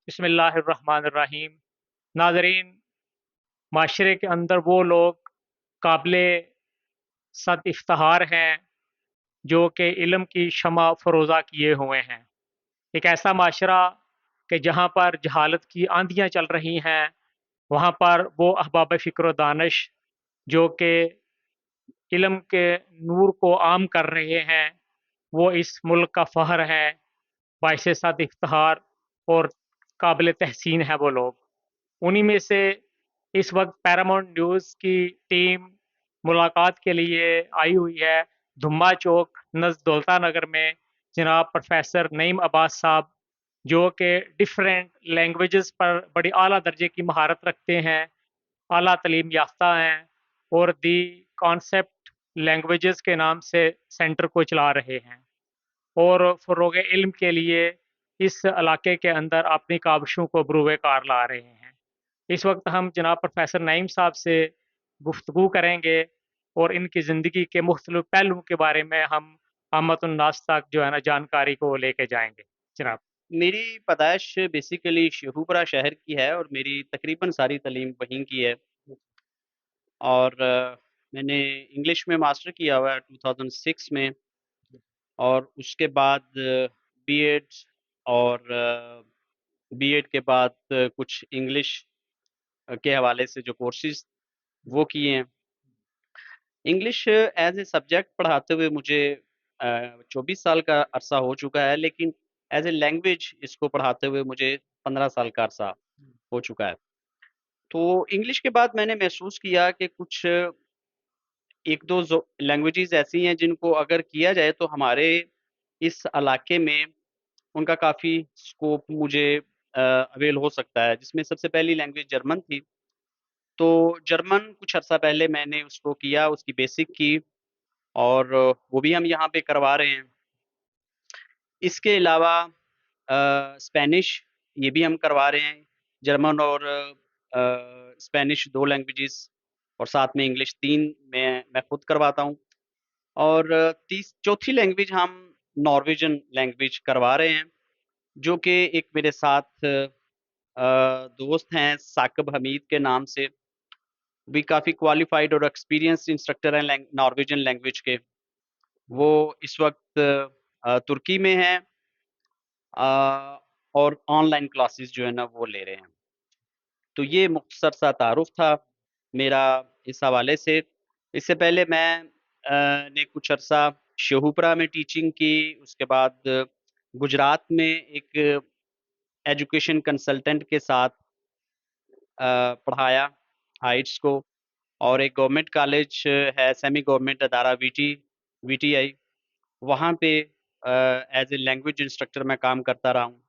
बिस्मिल्लाहिर्रहमानिर्रहीम। नाज़रीन, माशरे के अंदर वो लोग काबिले सद इफ्तिखार हैं जो कि इल्म की शमा फ़रोज़ा किए हुए हैं। एक ऐसा माशरा कि जहाँ पर जहालत की आंधियाँ चल रही हैं, वहाँ पर वो अहबाब फ़िक्र व दानिश जो कि इल्म के नूर को आम कर रहे हैं, वो इस मुल्क का फ़ख्र है, बाइस सद इफ्तिखार और काबिल तहसीन है वो लोग। उन्हीं में से इस वक्त पैरामाउंट न्यूज़ की टीम मुलाकात के लिए आई हुई है धुम्मा चौक नज़द दौलता नगर में जनाब प्रोफेसर नईम अब्बास साहब, जो कि डिफरेंट लैंग्वेजेस पर बड़ी आला दर्जे की महारत रखते हैं, आला तालीम याफ्ता हैं और दी कॉन्सेप्ट लैंग्वेजेस के नाम से सेंटर को चला रहे हैं और फ़रोग़ इल्म के लिए इस इलाके के अंदर अपनी काविशों को बरूए कार ला रहे हैं। इस वक्त हम जनाब प्रोफेसर नईम साहब से गुफ्तगू करेंगे और इनकी ज़िंदगी के मुख्तलिफ पहलुओं के बारे में हम आमतुन्नास तक जो है ना जानकारी को लेके जाएँगे। जनाब। मेरी पैदाइश बेसिकली शेखुपुरा शहर की है और मेरी तकरीबन सारी तालीम वहीं की है और मैंने इंग्लिश में मास्टर किया हुआ है 2006 में और उसके बाद बीएड और बीएड के बाद कुछ इंग्लिश के हवाले से जो कोर्सेज़ वो किए हैं। इंग्लिश एज़ ए सब्जेक्ट पढ़ाते हुए मुझे 24 साल का अरसा हो चुका है, लेकिन एज़ ए लैंग्वेज इसको पढ़ाते हुए मुझे 15 साल का अरसा हो चुका है। तो इंग्लिश के बाद मैंने महसूस किया कि कुछ 1-2 लैंग्वेजेज़ ऐसी हैं जिनको अगर किया जाए तो हमारे इस इलाके में उनका काफ़ी स्कोप मुझे अवेल हो सकता है, जिसमें सबसे पहली लैंग्वेज जर्मन थी। तो जर्मन कुछ अर्सा पहले मैंने उसको किया, उसकी बेसिक की और वो भी हम यहाँ पे करवा रहे हैं। इसके अलावा स्पेनिश ये भी हम करवा रहे हैं। जर्मन और स्पेनिश 2 लैंग्वेजेज़ और साथ में इंग्लिश 3 मैं खुद करवाता हूँ। और तीस चौथी लैंग्वेज हम नॉर्वेजियन लैंग्वेज करवा रहे हैं, जो कि एक मेरे साथ दोस्त हैं साकिब हमीद के नाम से, भी काफ़ी क्वालिफ़ाइड और एक्सपीरियंस्ड इंस्ट्रक्टर हैं नॉर्वेजियन लैंग्वेज के। वो इस वक़्त तुर्की में हैं अ, और ऑनलाइन क्लासेस जो है ना वो ले रहे हैं। तो ये मुख्तसर सा तारुफ़ था मेरा इस हवाले से। इससे पहले मैं ने कुछ अरसा शेखुपुरा में टीचिंग की, उसके बाद गुजरात में एक एजुकेशन कंसल्टेंट के साथ पढ़ाया हाइट्स को और एक गवर्नमेंट कॉलेज है सेमी गवर्नमेंट अदारा वीटीआई, वहाँ पे एज़ ए लैंग्वेज इंस्ट्रक्टर मैं काम करता रहा हूँ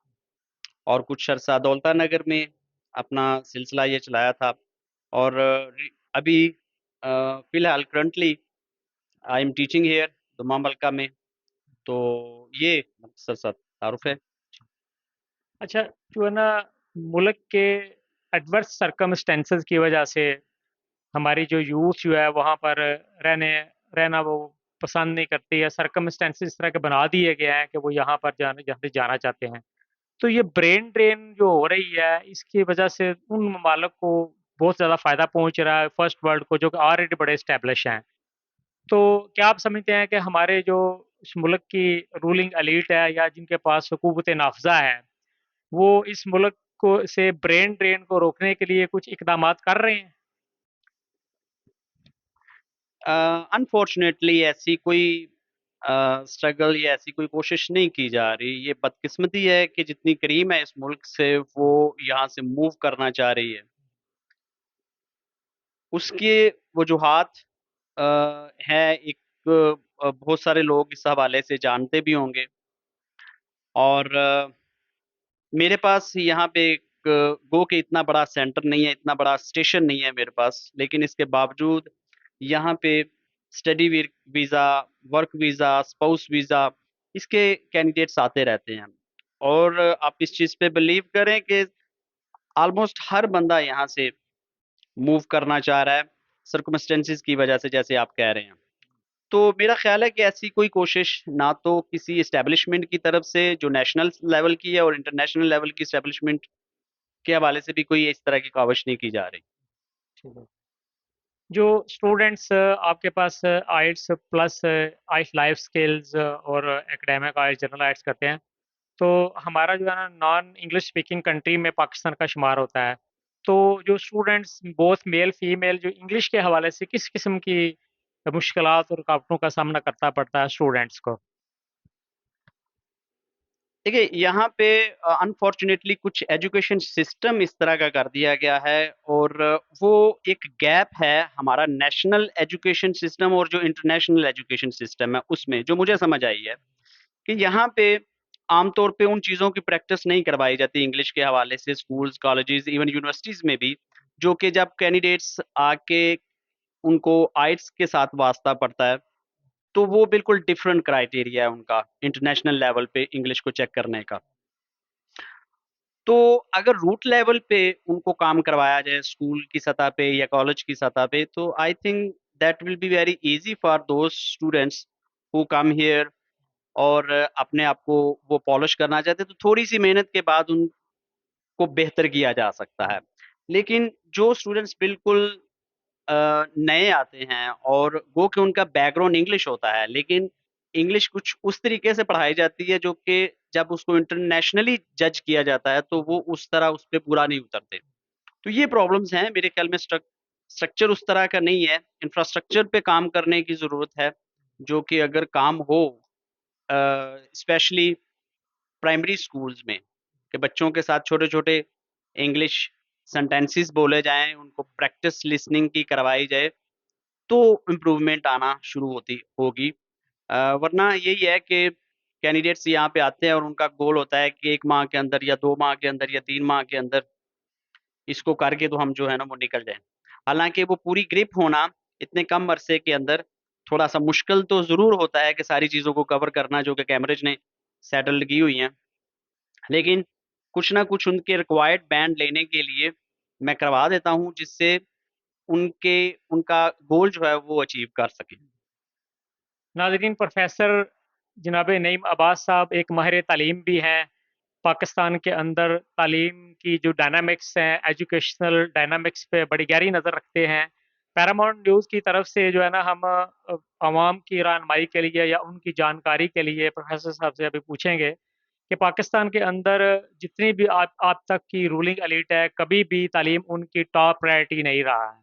और कुछ अरसा दौलता नगर में अपना सिलसिला ये चलाया था और अभी फ़िलहाल currently I am teaching here दुमा मलका में। तो ये मुख्तसर सा तारुफ़ है। अच्छा, जो है ना मुल्क के एडवर्स सर्कमस्टेंसेस की वजह से हमारी जो यूथ जो है वहाँ पर रहने रहना वो पसंद नहीं करती है। सर्कमस्टेंसेस इस तरह के बना दिए गए हैं कि वो यहाँ पर जहाँ से जाना चाहते हैं। तो ये ब्रेन ड्रेन जो हो रही है, इसकी वजह से उन ममालिक को बहुत ज़्यादा फ़ायदा पहुँच रहा है, फर्स्ट वर्ल्ड को, जो कि ऑलरेडी बड़े एस्टेब्लिश हैं। तो क्या आप समझते हैं कि हमारे जो इस मुल्क की रूलिंग एलीट है या जिनके पास हुकूमत नाफ़ज़ा है, वो इस मुल्क को से ब्रेन ड्रेन को रोकने के लिए कुछ इक़दामात कर रहे हैं? अनफॉर्चुनेटली ऐसी कोई स्ट्रगल या ऐसी कोई कोशिश नहीं की जा रही। ये बदकिस्मती है कि जितनी करीम है इस मुल्क से, वो यहाँ से मूव करना चाह रही है। उसके वजूहात हैं, एक बहुत सारे लोग इस हवाले से जानते भी होंगे और मेरे पास यहाँ पे एक गो के इतना बड़ा सेंटर नहीं है, इतना बड़ा स्टेशन नहीं है मेरे पास, लेकिन इसके बावजूद यहाँ पे study visa, work visa, spouse visa इसके कैंडिडेट्स आते रहते हैं और आप इस चीज़ पे बिलीव करें कि ऑलमोस्ट हर बंदा यहाँ से मूव करना चाह रहा है, सर्कमस्टेंसेस की वजह से जैसे आप कह रहे हैं। तो मेरा ख़्याल है कि ऐसी कोई कोशिश ना तो किसी एस्टेब्लिशमेंट की तरफ से जो नेशनल लेवल की है और इंटरनेशनल लेवल की एस्टेब्लिशमेंट के हवाले से भी कोई इस तरह की काविश नहीं की जा रही। ठीक है। जो स्टूडेंट्स आपके पास आइट्स प्लस आइट्स लाइफ स्किल्स और एकेडमिक आइट्स जनरल आइट्स करते हैं, तो हमारा जो है ना नॉन इंग्लिश स्पीकिंग कंट्री में पाकिस्तान का शुमार होता है। तो जो स्टूडेंट्स बोथ मेल फीमेल जो इंग्लिश के हवाले से किस किस्म की मुश्किलात और रुकावटों का सामना करना पड़ता है स्टूडेंट्स को? देखिए, यहाँ पे अनफॉर्चुनेटली कुछ एजुकेशन सिस्टम इस तरह का कर दिया गया है, और वो एक गैप है हमारा नेशनल एजुकेशन सिस्टम और जो इंटरनेशनल एजुकेशन सिस्टम है उसमें, जो मुझे समझ आई है कि यहाँ पे आमतौर पे उन चीज़ों की प्रैक्टिस नहीं करवाई जाती इंग्लिश के हवाले से स्कूल्स, कॉलेजेस, इवन यूनिवर्सिटीज में भी, जो कि जब कैंडिडेट्स आके उनको आइट्स के साथ वास्ता पड़ता है, तो वो बिल्कुल डिफरेंट क्राइटेरिया है उनका इंटरनेशनल लेवल पे इंग्लिश को चेक करने का। तो अगर रूट लेवल पे उनको काम करवाया जाए स्कूल की सतह पे या कॉलेज की सतह पे, तो I think that will be very easy for those students who come here, और अपने आप को वो पॉलिश करना चाहते हैं, तो थोड़ी सी मेहनत के बाद उनको बेहतर किया जा सकता है। लेकिन जो स्टूडेंट्स बिल्कुल नए आते हैं, और वो कि उनका बैकग्राउंड इंग्लिश होता है, लेकिन इंग्लिश कुछ उस तरीके से पढ़ाई जाती है जो कि जब उसको इंटरनेशनली जज किया जाता है तो वो उस तरह उस पर पूरा नहीं उतरते। तो ये प्रॉब्लम्स हैं मेरे ख्याल में। स्ट्रक्चर उस तरह का नहीं है, इंफ्रास्ट्रक्चर पे काम करने की ज़रूरत है, जो कि अगर काम हो, स्पेशली प्राइमरी स्कूल्स में, कि बच्चों के साथ छोटे छोटे इंग्लिश सेंटेंसेस बोले जाएं, उनको प्रैक्टिस लिसनिंग की करवाई जाए, तो इम्प्रूवमेंट आना शुरू होती होगी। वरना यही है कि कैंडिडेट्स यहाँ पे आते हैं और उनका गोल होता है कि 1 माह के अंदर या 2 माह के अंदर या 3 माह के अंदर इसको करके तो हम जो है ना वो निकल जाएं। हालांकि वो पूरी ग्रिप होना इतने कम अरसे के अंदर थोड़ा सा मुश्किल तो जरूर होता है कि सारी चीज़ों को कवर करना जो कि कैमरेज ने सेटल की हुई हैं, लेकिन कुछ ना कुछ उनके रिक्वायर्ड बैंड लेने के लिए मैं करवा देता हूँ, जिससे उनके उनका गोल जो है वो अचीव कर सके। नाज़रीन, प्रोफेसर जनाब नईम अब्बास साहब एक माहिर तालीम भी हैं। पाकिस्तान के अंदर तालीम की जो डायनामिक्स हैं, एजुकेशनल डायनामिक्स पे बड़ी गहरी नज़र रखते हैं। पैरामाउंट न्यूज़ की तरफ से जो है ना हम आवाम की रहनुमाई के लिए या उनकी जानकारी के लिए प्रोफेसर साहब से अभी पूछेंगे कि पाकिस्तान के अंदर जितनी भी आप तक की रूलिंग एलीट है, कभी भी तालीम उनकी टॉप प्रायोरिटी नहीं रहा है।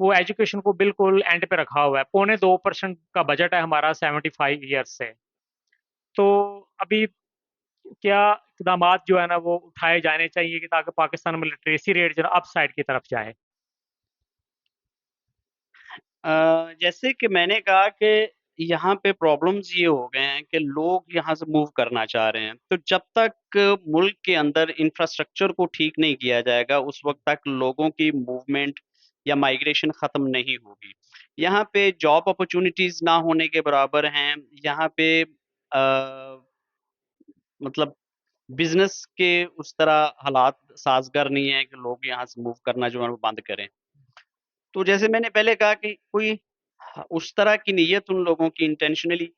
वो एजुकेशन को बिल्कुल एंड पे रखा हुआ है। पौने 2% का बजट है हमारा 75 ईयर्स से। तो अभी क्या इकदामात जो है ना वो उठाए जाने चाहिए कि ताकि पाकिस्तान में लिटरेसी रेट जो है अप साइड की तरफ जाए? जैसे कि मैंने कहा कि यहाँ पे प्रॉब्लम्स ये हो गए हैं कि लोग यहाँ से मूव करना चाह रहे हैं, तो जब तक मुल्क के अंदर इंफ्रास्ट्रक्चर को ठीक नहीं किया जाएगा उस वक्त तक लोगों की मूवमेंट या माइग्रेशन ख़त्म नहीं होगी। यहाँ पे जॉब अपॉर्चुनिटीज़ ना होने के बराबर हैं। यहाँ पे मतलब बिजनेस के उस तरह हालात साजगार नहीं है कि लोग यहाँ से मूव करना जो है वो बंद करें। तो जैसे मैंने पहले कहा कि कोई उस तरह की नीयत उन लोगों की इंटेंशनली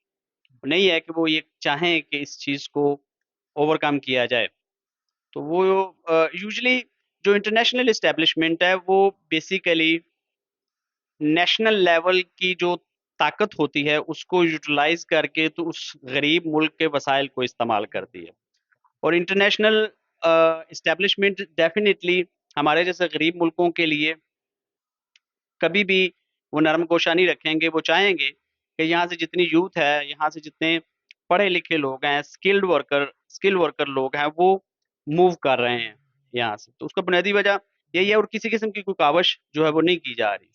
नहीं है कि वो ये चाहें कि इस चीज़ को ओवरकम किया जाए। तो वो यूजुअली जो इंटरनेशनल इस्टेब्लिशमेंट है वो बेसिकली नेशनल लेवल की जो ताकत होती है उसको यूटिलाइज करके तो उस गरीब मुल्क के वसाइल को इस्तेमाल करती है। और इंटरनेशनल इस्टेब्लिशमेंट डेफिनेटली हमारे जैसे गरीब मुल्कों के लिए कभी भी वो नरम गोशा नहीं रखेंगे। वो चाहेंगे कि यहाँ से जितनी यूथ है, यहाँ से जितने पढ़े लिखे लोग हैं, स्किल वर्कर लोग हैं, वो मूव कर रहे हैं यहाँ से। तो उसका बुनियादी वजह यही है, और किसी किस्म की कोई कावश जो है वो नहीं की जा रही।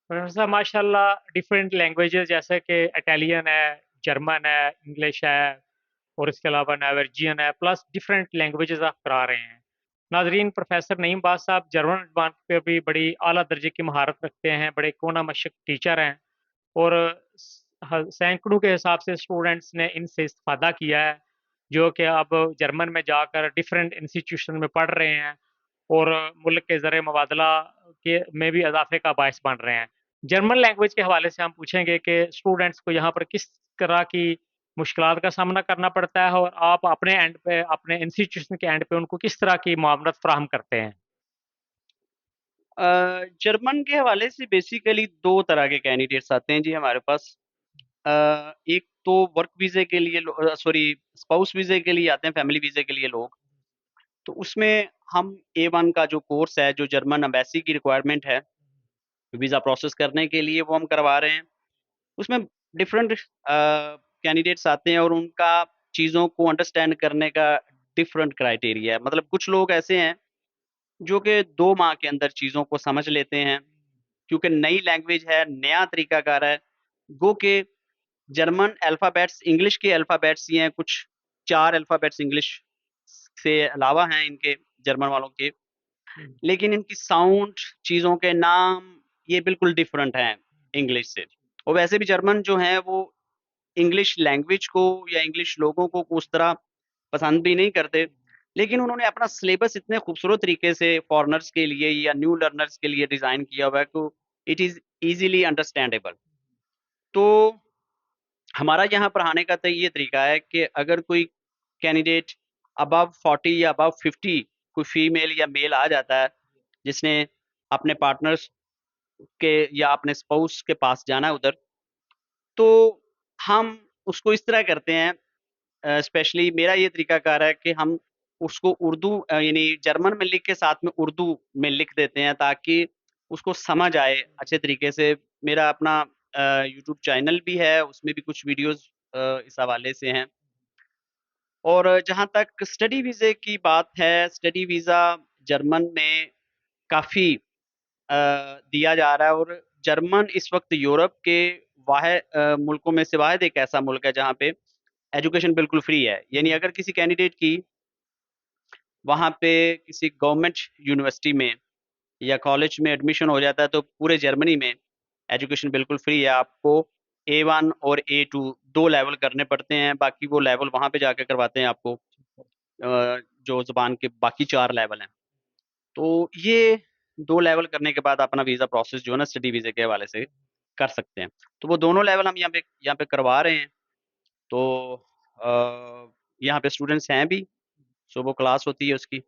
प्रोफेसर साहब माशाल्लाह डिफरेंट लैंग्वेजेस जैसे कि इटालियन है, जर्मन है, इंग्लिश है और इसके अलावा नॉर्वेजियन है, प्लस डिफरेंट लैंग्वेजेस आप करा रहे हैं। नाजरीन, प्रोफेसर नईम बाज साहब जर्मन जबान पे भी बड़ी आला दर्जे की महारत रखते हैं, बड़े कोना मशक टीचर हैं और सैकड़ों के हिसाब से स्टूडेंट्स ने इनसे इस्तेफादा किया है, जो कि अब जर्मन में जाकर डिफरेंट इंस्टीट्यूशन में पढ़ रहे हैं और मुल्क के ज़र मुबादला के में भी इजाफे का बायस बन रहे हैं। जर्मन लैंग्वेज के हवाले से हम पूछेंगे कि स्टूडेंट्स को यहाँ पर किस तरह की मुश्किलात का सामना करना पड़ता है, और आप अपने एंड पे, अपने इंस्टीट्यूशन के एंड पे उनको किस तरह की मुआवनत फ़राहम करते हैं? जर्मन के हवाले से बेसिकली 2 तरह के कैंडिडेट्स आते हैं जी हमारे पास। एक तो वर्क वीज़े के लिए सॉरी स्पाउस वीज़े के लिए आते हैं, फैमिली वीज़े के लिए लोग। तो उसमें हम A1 का जो कोर्स है, जो जर्मन एम्बेसी की रिक्वायरमेंट है, वीज़ा प्रोसेस करने के लिए वो हम करवा रहे हैं। उसमें डिफरेंट कैंडिडेट्स आते हैं और उनका चीज़ों को अंडरस्टैंड करने का डिफरेंट क्राइटेरिया है। मतलब कुछ लोग ऐसे हैं जो कि 2 माह के अंदर चीज़ों को समझ लेते हैं, क्योंकि नई लैंग्वेज है, नया तरीकाकार है। गो के जर्मन अल्फ़ाबेट्स इंग्लिश के अल्फ़ाबेट्स ही हैं, कुछ 4 अल्फ़ाबेट्स इंग्लिश से अलावा हैं इनके, जर्मन वालों के। लेकिन इनकी साउंड, चीज़ों के नाम ये बिल्कुल डिफरेंट हैं इंग्लिश से। और वैसे भी जर्मन जो हैं वो इंग्लिश लैंग्वेज को या इंग्लिश लोगों को उस तरह पसंद भी नहीं करते। लेकिन उन्होंने अपना सिलेबस इतने खूबसूरत तरीके से फॉरेनर्स के लिए या न्यू लर्नर्स के लिए डिज़ाइन किया हुआ है कि इट इज़ ईज़िली अंडरस्टैंडेबल। तो हमारा यहाँ पढ़ाने का तो ये तरीका है कि अगर कोई कैंडिडेट अबव 40 या अबव 50 कोई फीमेल या मेल आ जाता है, जिसने अपने पार्टनर्स के या अपने स्पाउस के पास जाना है उधर, तो हम उसको इस तरह करते हैं। स्पेशली मेरा ये तरीकाकार है कि हम उसको उर्दू यानी जर्मन में लिख के साथ में उर्दू में लिख देते हैं, ताकि उसको समझ आए अच्छे तरीके से। मेरा अपना यूट्यूब चैनल भी है, उसमें भी कुछ वीडियोस इस हवाले से हैं। और जहाँ तक स्टडी वीज़े की बात है, स्टडी वीज़ा जर्मन में काफ़ी दिया जा रहा है, और जर्मन इस वक्त यूरोप के मुल्कों में से वाहिद एक ऐसा मुल्क है जहाँ पे एजुकेशन बिल्कुल फ्री है। यानी अगर किसी कैंडिडेट की वहाँ पे किसी गवर्नमेंट यूनिवर्सिटी में या कॉलेज में एडमिशन हो जाता है, तो पूरे जर्मनी में एजुकेशन बिल्कुल फ्री है। आपको A1 और A2 2 लेवल करने पड़ते हैं, बाकी वो लेवल वहाँ पे जाके करवाते हैं आपको, जो ज़ुबान के बाकी 4 लेवल हैं। तो ये 2 लेवल करने के बाद अपना वीज़ा प्रोसेस जो है ना स्टडी वीज़े के हवाले से कर सकते हैं। तो वो दोनों लेवल हम यहाँ पे करवा रहे हैं। तो यहाँ पे स्टूडेंट्स हैं भी, सुबह क्लास होती है उसकी।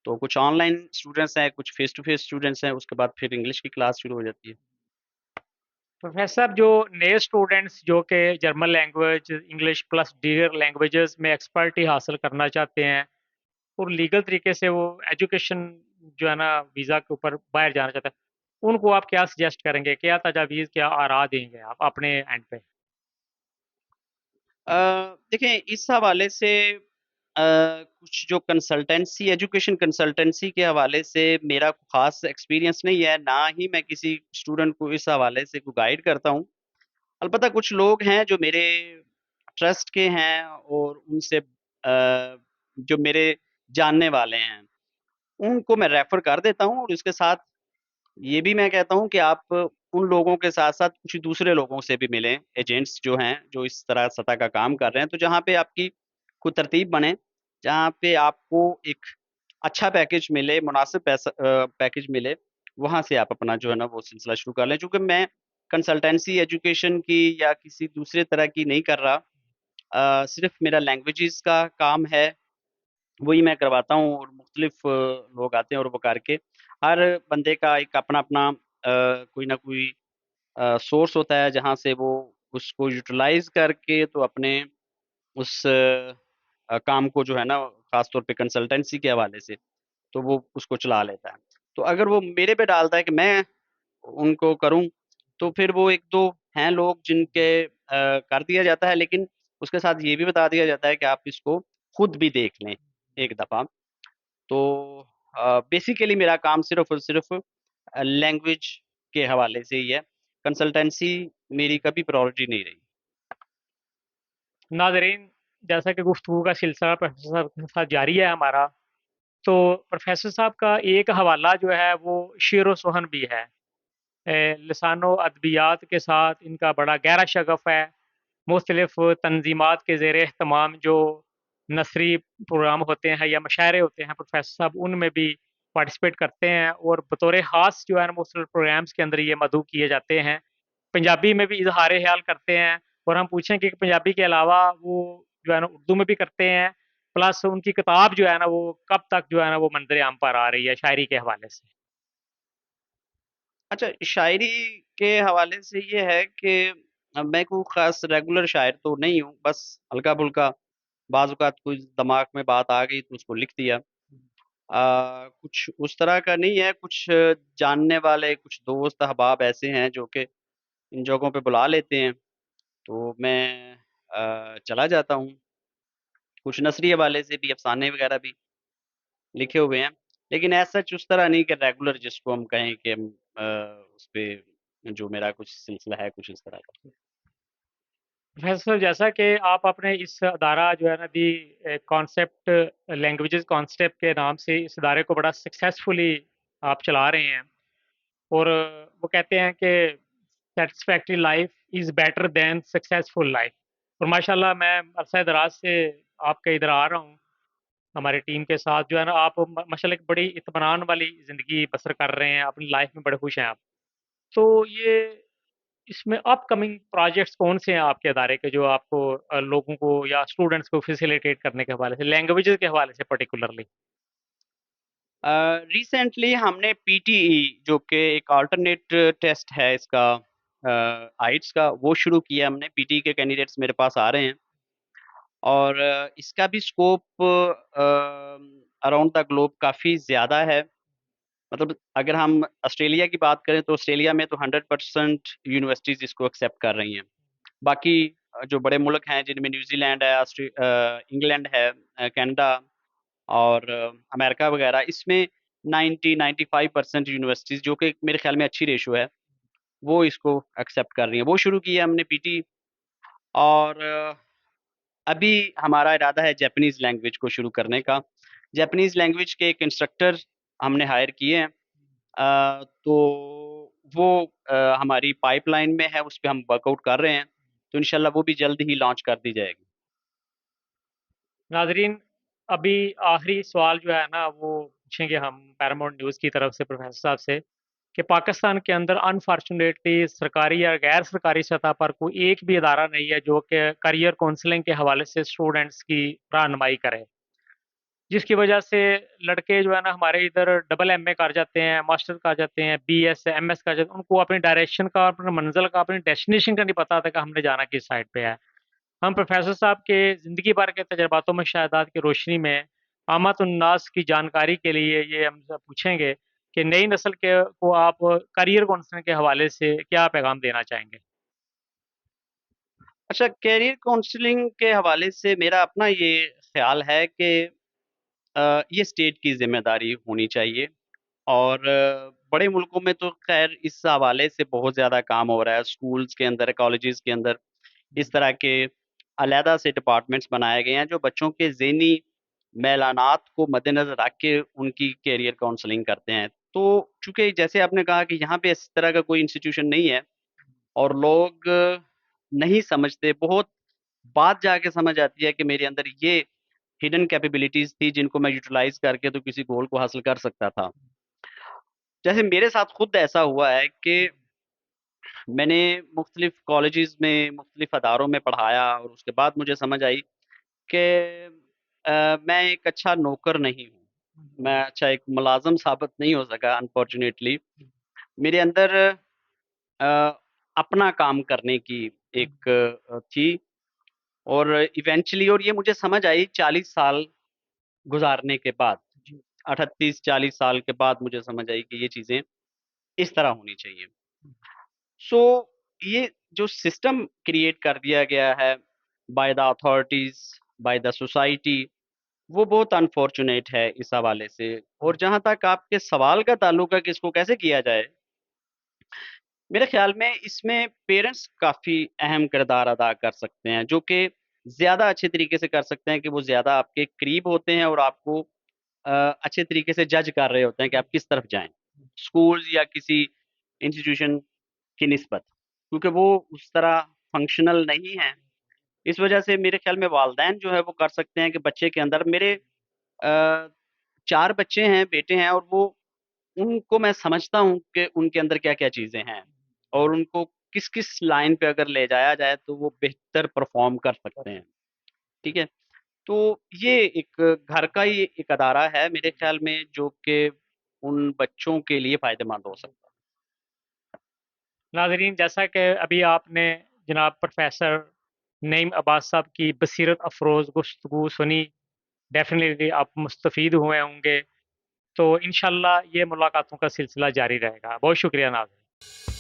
तो कुछ ऑनलाइन स्टूडेंट्स हैं, कुछ फेस टू फेस स्टूडेंट्स हैं, उसके बाद फिर इंग्लिश की क्लास शुरू हो जाती है। प्रोफेसर साहब, जो नए स्टूडेंट्स जो कि जर्मन लैंग्वेज, इंग्लिश प्लस दीगर लैंग्वेजेस में एक्सपर्टी हासिल करना चाहते हैं और लीगल तरीके से वो एजुकेशन जो है ना वीज़ा के ऊपर बाहर जाना चाहते हैं, उनको आप क्या सजेस्ट करेंगे? क्या तजावीज़, क्या आरा देंगे आप अपने एंड पे? देखें इस हवाले से कुछ जो कंसल्टेंसी एजुकेशन कंसल्टेंसी के हवाले से मेरा खास एक्सपीरियंस नहीं है, ना ही मैं किसी स्टूडेंट को इस हवाले से को गाइड करता हूँ। अलबत्ता कुछ लोग हैं जो मेरे ट्रस्ट के हैं और उनसे जो मेरे जानने वाले हैं, उनको मैं रेफ़र कर देता हूँ, और इसके साथ ये भी मैं कहता हूँ कि आप उन लोगों के साथ-साथ कुछ दूसरे लोगों से भी मिलें, एजेंट्स जो हैं, जो इस तरह सतह का काम कर रहे हैं, तो जहाँ पे आपकी कोई तरतीब बने, जहाँ पे आपको एक अच्छा पैकेज मिले, मुनासिब पैकेज मिले, वहाँ से आप अपना जो है ना वो सिलसिला शुरू कर लें। चूँकि मैं कंसल्टेंसी एजुकेशन की या किसी दूसरे तरह की नहीं कर रहा, सिर्फ़ मेरा लैंग्वेजेज़ का काम है, वही मैं करवाता हूँ, और मुख्तलिफ़ लोग आते हैं और वो करके हर बंदे का एक अपना-अपना कोई ना कोई सोर्स होता है जहाँ से वो उसको यूटिलाइज़ करके तो अपने उस काम को जो है ना ख़ास तौर पे कंसल्टेंसी के हवाले से, तो वो उसको चला लेता है। तो अगर वो मेरे पे डालता है कि मैं उनको करूँ, तो फिर वो 1-2 हैं लोग जिनके कर दिया जाता है, लेकिन उसके साथ ये भी बता दिया जाता है कि आप इसको खुद भी देख लें एक दफ़ा। तो बेसिकली मेरा काम सिर्फ़ और सिर्फ़ लैंग्वेज के हवाले से ही है। कंसल्टेंसी मेरी कभी प्रायोरिटी नहीं रही। नाज़रीन, जैसा कि गुफ्तगू का सिलसिला प्रोफेसर साहब के साथ जारी है हमारा, तो प्रोफेसर साहब का एक हवाला जो है वो शेर-ओ-सोहन भी है। लिसानो-अदबियात के साथ इनका बड़ा गहरा शगफ़ है। मुख्तलिफ़ तंज़ीमात के ज़ेर एहतमाम जो नसरी प्रोग्राम होते हैं या मुशायरे होते हैं, प्रोफेसर साहब उनमें भी पार्टिसिपेट करते हैं, और बतौर ख़ास जो है ना मुख्तलिफ़ प्रोग्राम्स के अंदर ये मदऊ किए जाते हैं। पंजाबी में भी इज़हार ख़याल करते हैं, और हम पूछें कि पंजाबी के अलावा वो जो है ना उर्दू में भी करते हैं, प्लस उनकी किताब जो है ना वो कब तक जो है ना वो मंजर आम पर आ रही है शायरी के हवाले से। अच्छा, शायरी के हवाले से ये है कि मैं कोई ख़ास रेगुलर शायर तो नहीं हूँ, बस हल्का-फुल्का बाज़ औक़ात कोई दिमाग में बात आ गई तो उसको लिख दिया। कुछ उस तरह का नहीं है, कुछ जानने वाले, कुछ दोस्त अहबाब ऐसे हैं जो कि इन जगहों पे बुला लेते हैं, तो मैं चला जाता हूँ। कुछ नज़रिए वाले से भी अफ़साने वग़ैरह भी लिखे हुए हैं, लेकिन एज़ सच उस तरह नहीं कि रेगुलर जिसको हम कहें कि उसपे जो मेरा कुछ सिलसिला है, कुछ इस तरह का। प्रोफ़ेसर जैसा कि आप अपने इस अदारा जो है ना दी कॉन्सेप्ट लैंग्वेजेज़ कॉन्सेप्ट के नाम से इस अदारे को बड़ा सक्सेसफुली आप चला रहे हैं, और वो कहते हैं कि satisfactory life is better than successful life. और माशाल्लाह मैं अरसा दराज़ से आपके इधर आ रहा हूँ, हमारी टीम के साथ जो है ना आप माशाल्लाह एक बड़ी इत्मीनान वाली ज़िंदगी बसर कर रहे हैं, अपनी लाइफ़ में बड़े खुश हैं आप। तो ये इसमें अपकमिंग प्रोजेक्ट्स कौन से हैं आपके अदारे के जो आपको लोगों को या स्टूडेंट्स को फैसिलिटेट करने के हवाले से, लैंग्वेजेज़ के हवाले से पर्टिकुलरली? रिसेंटली हमने पीटीई जो कि एक अल्टरनेट टेस्ट है इसका आइट्स का, वो शुरू किया हमने। पीटीई के कैंडिडेट्स मेरे पास आ रहे हैं और इसका भी स्कोप अराउंड द ग्लोब काफ़ी ज़्यादा है। मतलब अगर हम ऑस्ट्रेलिया की बात करें तो ऑस्ट्रेलिया में तो 100% यूनिवर्सिटीज़ इसको एक्सेप्ट कर रही हैं। बाकी जो बड़े मुल्क हैं जिनमें न्यूज़ीलैंड है, इंग्लैंड है, कनाडा और अमेरिका वगैरह, इसमें 90-95% यूनिवर्सिटीज़, जो कि मेरे ख़्याल में अच्छी रेशो है, वो इसको एक्सेप्ट कर रही हैं। वो शुरू की है हमने पीटी, और अभी हमारा इरादा है जापानीज़ लैंग्वेज को शुरू करने का। जापानीज़ लैंग्वेज के एक इंस्ट्रक्टर हमने हायर किए हैं। तो वो हमारी पाइपलाइन में है, उस पे हम वर्कआउट कर रहे हैं, तो इंशाल्लाह वो भी जल्द ही लॉन्च कर दी जाएगी। नाज़रीन, अभी आखिरी सवाल जो है ना वो पूछेंगे हम पैरामाउंट न्यूज़ की तरफ से प्रोफ़ेसर साहब से, कि पाकिस्तान के अंदर अनफॉर्चुनेटली सरकारी या गैर सरकारी सतह पर कोई एक भी अदारा नहीं है जो कि करियर काउंसलिंग के हवाले से स्टूडेंट्स की रहनुमाई करे। जिसकी वजह से लड़के जो है ना हमारे इधर डबल एमए कर जाते हैं, मास्टर कर जाते हैं, बीएस, एमएस कर जाते हैं, उनको अपनी डायरेक्शन का, अपने मंज़िल का, अपनी डेस्टिनेशन का नहीं पता होता कि हमने जाना किस साइड पे है। हम प्रोफ़ेसर साहब के ज़िंदगी भर के तजुर्बात व मुशाहिदात की रोशनी में आमतुन्नास की जानकारी के लिए ये हमसे पूछेंगे कि नई नस्ल के को आप करियर काउंसलिंग के हवाले से क्या पैगाम देना चाहेंगे? अच्छा, करियर काउंसलिंग के हवाले से मेरा अपना ये ख़्याल है कि ये स्टेट की ज़िम्मेदारी होनी चाहिए, और बड़े मुल्कों में तो ख़ैर इस हवाले से बहुत ज़्यादा काम हो रहा है। स्कूल्स के अंदर, कॉलेजेस के अंदर इस तरह के अलहदा से डिपार्टमेंट्स बनाए गए हैं जो बच्चों के ज़हनी मैलानात को मद्देनज़र रख के उनकी करियर काउंसलिंग करते हैं। तो चूँकि जैसे आपने कहा कि यहाँ पे इस तरह का कोई इंस्टीट्यूशन नहीं है और लोग नहीं समझते, बहुत बाद जाके समझ आती है कि मेरे अंदर ये हिडन कैपेबिलिटीज़ थी जिनको मैं यूटिलाइज़ करके तो किसी गोल को हासिल कर सकता था। जैसे मेरे साथ खुद ऐसा हुआ है कि मैंने मुख्तलिफ़ कॉलेजेस में, मुख्तलिफ़ अदारों में पढ़ाया और उसके बाद मुझे समझ आई कि मैं एक अच्छा नौकर नहीं हूँ। मैं अच्छा एक मुलाज़िम साबित नहीं हो सका अनफॉर्च्यूनेटली। मेरे अंदर अपना काम करने की एक थी, और इवेंचुअली, और ये मुझे समझ आई 40 साल गुज़ारने के बाद, 38-40 साल के बाद मुझे समझ आई कि ये चीज़ें इस तरह होनी चाहिए। सो ये जो सिस्टम क्रिएट कर दिया गया है by the authorities, by the society, वो बहुत अनफॉर्च्यूनेट है इस हवाले से। और जहाँ तक आपके सवाल का ताल्लुक है कि इसको कैसे किया जाए, मेरे ख़्याल में इसमें पेरेंट्स काफ़ी अहम किरदार अदा कर सकते हैं, जो कि ज़्यादा अच्छे तरीके से कर सकते हैं, कि वो ज़्यादा आपके करीब होते हैं और आपको अ, अच्छे तरीके से जज कर रहे होते हैं कि आप किस तरफ जाएँ, स्कूल्स या किसी इंस्टीट्यूशन की निस्बत, क्योंकि वो उस तरह फंक्शनल नहीं हैं। इस वजह से मेरे ख़्याल में वालिदैन जो है वो कर सकते हैं कि बच्चे के अंदर, मेरे 4 बच्चे हैं, बेटे हैं, और वो उनको मैं समझता हूँ कि उनके अंदर क्या-क्या चीज़ें हैं और उनको किस-किस लाइन पे अगर ले जाया जाए तो वो बेहतर परफ़ॉर्म कर सकते हैं, ठीक है? तो ये एक घर का ही एक अदारा है मेरे ख़्याल में जो कि उन बच्चों के लिए फ़ायदेमंद हो सकता है। नाज़रीन, जैसा कि अभी आपने जनाब प्रोफ़ेसर नईम अब्बास साहब की बसीरत अफ़रोज़ गुफ्तगू सुनी, डेफ़िनेटली आप मुस्तफ़ीद हुए होंगे। तो इंशाअल्लाह ये मुलाकातों का सिलसिला जारी रहेगा। बहुत शुक्रिया नाज़रीन।